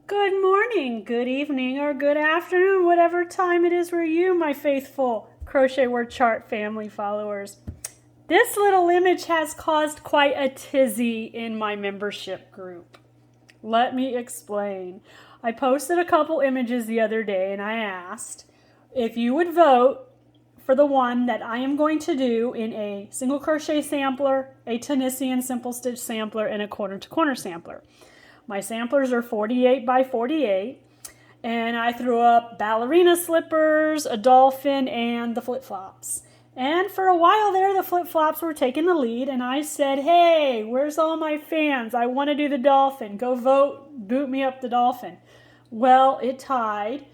Good morning, good evening, or good afternoon, whatever time it is for you, my faithful Crochet Word Chart family followers. This little image has caused quite a tizzy in my membership group. Let me explain. I posted a couple images the other day and I asked if you would vote for the one that I am going to do in a single crochet sampler, a Tunisian simple stitch sampler, and a corner to corner sampler. My samplers are 48 by 48, and I threw up ballerina slippers, a dolphin, and the flip-flops. And for a while there, the flip-flops were taking the lead, and I said, hey, where's all my fans? I want to do the dolphin. Go vote, boot me up the dolphin. Well, it tied,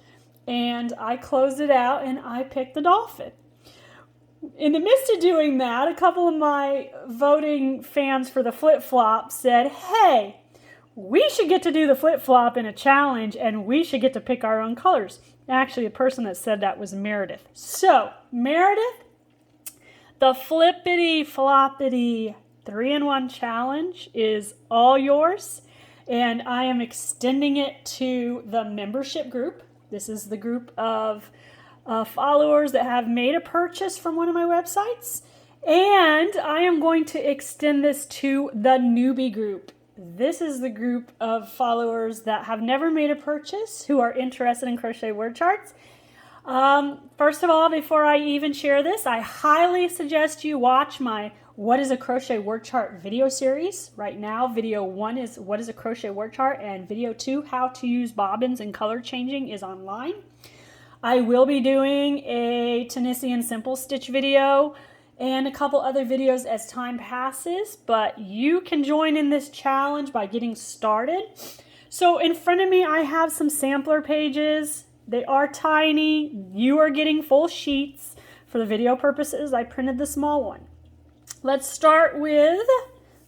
and I closed it out, and I picked the dolphin. In the midst of doing that, a couple of my voting fans for the flip-flop said, hey, we should get to do the flip-flop in a challenge and we should get to pick our own colors. Actually, the person that said that was Meredith. So, Meredith, the Flippity Floppity 3-in-1 challenge is all yours, and I am extending it to the membership group. This is the group of followers that have made a purchase from one of my websites, and I am going to extend this to the newbie group. This is the group of followers that have never made a purchase who are interested in crochet word charts. First of all, before I even share this, I highly suggest you watch my What is a Crochet Word Chart video series. Right now, video 1 is What is a Crochet Word Chart, and video 2, How to Use Bobbins and Color Changing, is online. I will be doing a Tunisian simple stitch video and a couple other videos as time passes, but you can join in this challenge by getting started. So in front of me I have some sampler pages. They are tiny. You are getting full sheets. For the video purposes, I printed the small one. Let's start with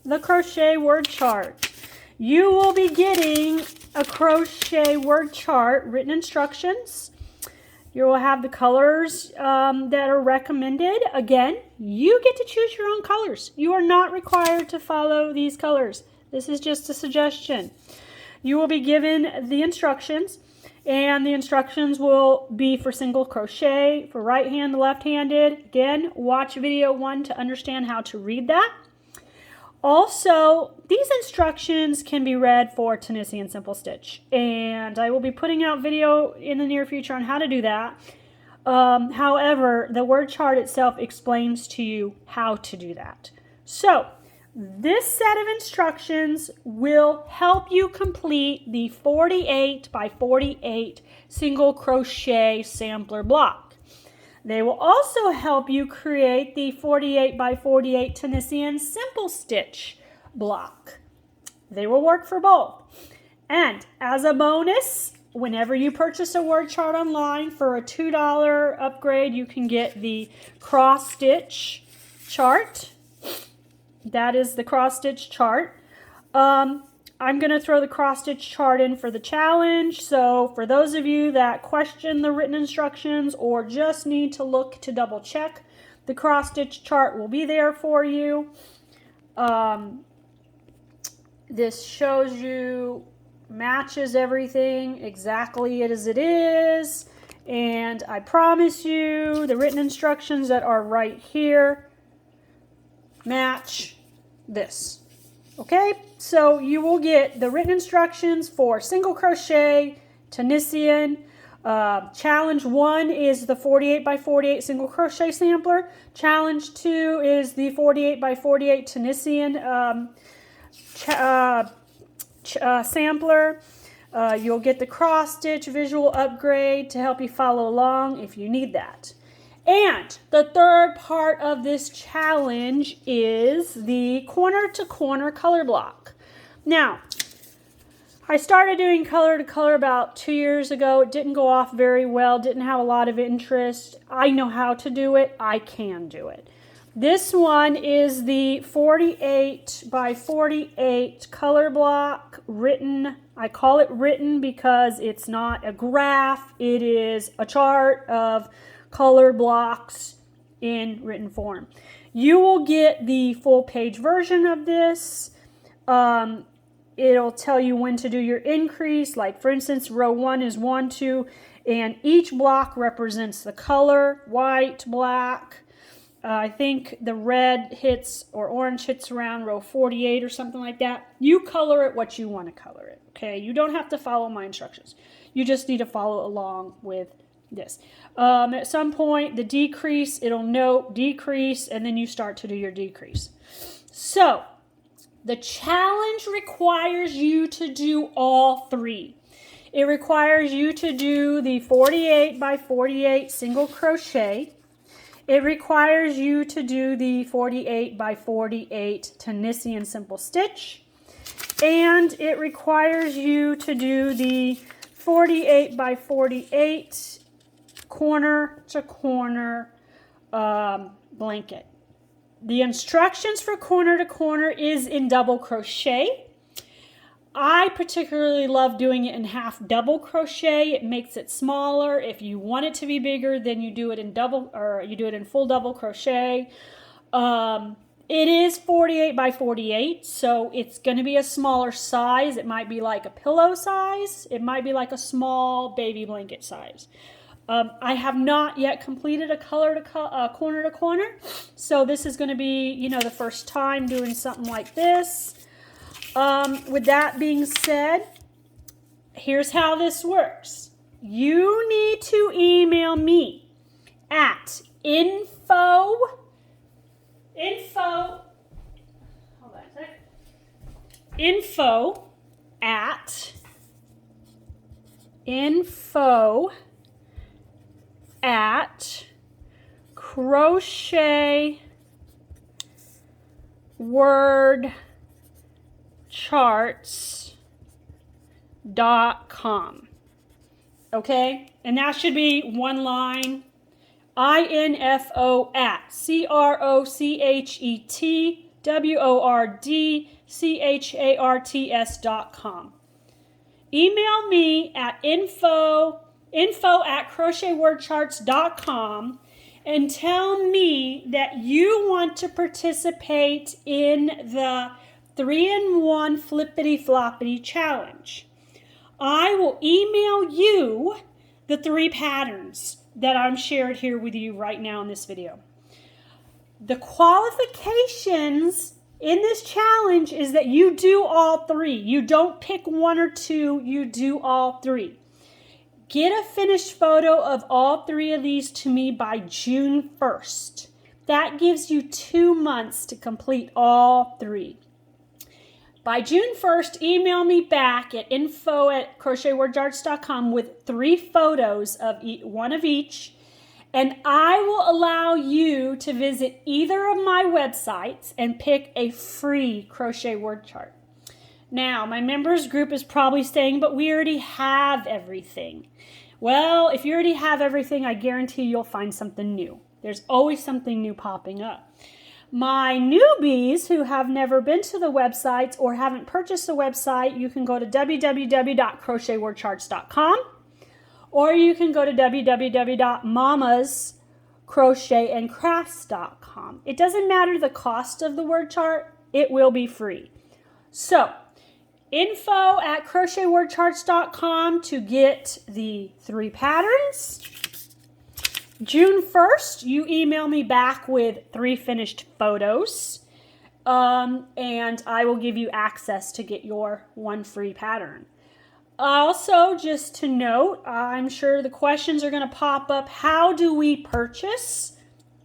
the crochet word chart. You will be getting a crochet word chart, written instructions. You will have the colors that are recommended. Again, you get to choose your own colors. You are not required to follow these colors. This is just a suggestion. You will be given the instructions, and the instructions will be for single crochet, for right-handed, left-handed. Again, watch video 1 to understand how to read that. Also, these instructions can be read for Tunisian simple stitch, and I will be putting out video in the near future on how to do that. However, the word chart itself explains to you how to do that. So, this set of instructions will help you complete the 48 by 48 single crochet sampler block. They will also help you create the 48 by 48 Tunisian simple stitch block. They will work for both. And as a bonus, whenever you purchase a word chart online for a $2 upgrade, you can get the cross stitch chart. That is the cross stitch chart. I'm going to throw the cross stitch chart in for the challenge. So for those of you that question the written instructions or just need to look to double check, the cross stitch chart will be there for you. This shows you, matches everything exactly as it is. And I promise you the written instructions that are right here match this. Okay, so you will get the written instructions for single crochet, Tunisian. Challenge 1 is the 48 by 48 single crochet sampler. Challenge 2 is the 48 by 48 Tunisian sampler. You'll get the cross stitch visual upgrade to help you follow along if you need that. And the third part of this challenge is the corner to corner color block. Now, I started doing color to color about 2 years ago. It didn't go off very well, didn't have a lot of interest. I know how to do it. I can do it. This one is the 48 by 48 color block written. I call it written because it's not a graph. It is a chart of color blocks in written form. You will get the full page version of this. It'll tell you when to do your increase. Like for instance, row 1 is 1, 2, and each block represents the color, white, black. I think the red hits or orange hits around row 48 or something like that. You color it what you want to color it, okay? You don't have to follow my instructions. You just need to follow along with this. At some point, the decrease, it'll note decrease, and then you start to do your decrease. So, the challenge requires you to do all 3. It requires you to do the 48 by 48 single crochet. It requires you to do the 48 by 48 Tunisian simple stitch. And it requires you to do the 48 by 48 corner to corner blanket. The instructions for corner to corner is in double crochet. I particularly love doing it in half double crochet. It makes it smaller. If you want it to be bigger, then you do it in double, or you do it in full double crochet. It is 48 by 48, so it's going to be a smaller size. It might be like a pillow size. It might be like a small baby blanket size. I have not yet completed a corner to corner, so this is going to be, you know, the first time doing something like this. With that being said, here's how this works. You need to email me at info at crochetwordcharts.com. Okay? And that should be one line. info at crochetwordcharts.com. Email me at info at crochetwordcharts.com and tell me that you want to participate in the 3-in-1 Flippity Floppity challenge. I will email you the 3 patterns that I'm shared here with you right now in this video. The qualifications in this challenge is that you do all 3. You don't pick 1 or 2, you do all 3. Get a finished photo of all 3 of these to me by June 1st. That gives you 2 months to complete all 3. By June 1st, email me back at info at crochetwordcharts.com with 3 photos of one of each, and I will allow you to visit either of my websites and pick a free crochet word chart. Now, my members group is probably saying, but we already have everything. Well, if you already have everything, I guarantee you'll find something new. There's always something new popping up. My newbies who have never been to the websites or haven't purchased the website, you can go to www.crochetwordcharts.com, or you can go to www.mamascrochetandcrafts.com. It doesn't matter the cost of the word chart, it will be free. So, info at crochetwordcharts.com to get the 3 patterns. June 1st, you email me back with 3 finished photos, and I will give you access to get your 1 free pattern. Also, just to note, I'm sure the questions are going to pop up. How do we purchase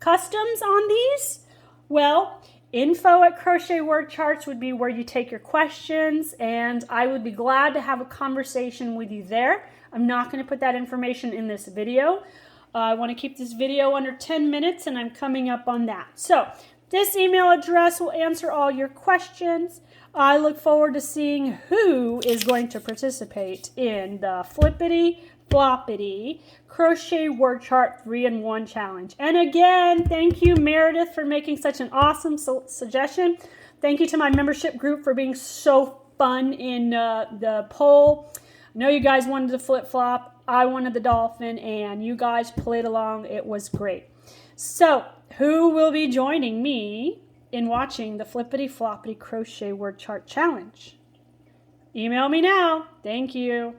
customs on these? Well, info at Crochet Word Charts would be where you take your questions, and I would be glad to have a conversation with you there. I'm not going to put that information in this video. I want to keep this video under 10 minutes, and I'm coming up on that. So this email address will answer all your questions. I look forward to seeing who is going to participate in the Flippity Floppity Crochet Word Chart 3-in-1 Challenge. And again, thank you, Meredith, for making such an awesome suggestion. Thank you to my membership group for being so fun in the poll. I know you guys wanted the flip-flop. I wanted the dolphin, and you guys played along. It was great. So, who will be joining me in watching the Flippity Floppity Crochet Word Chart Challenge? Email me now. Thank you.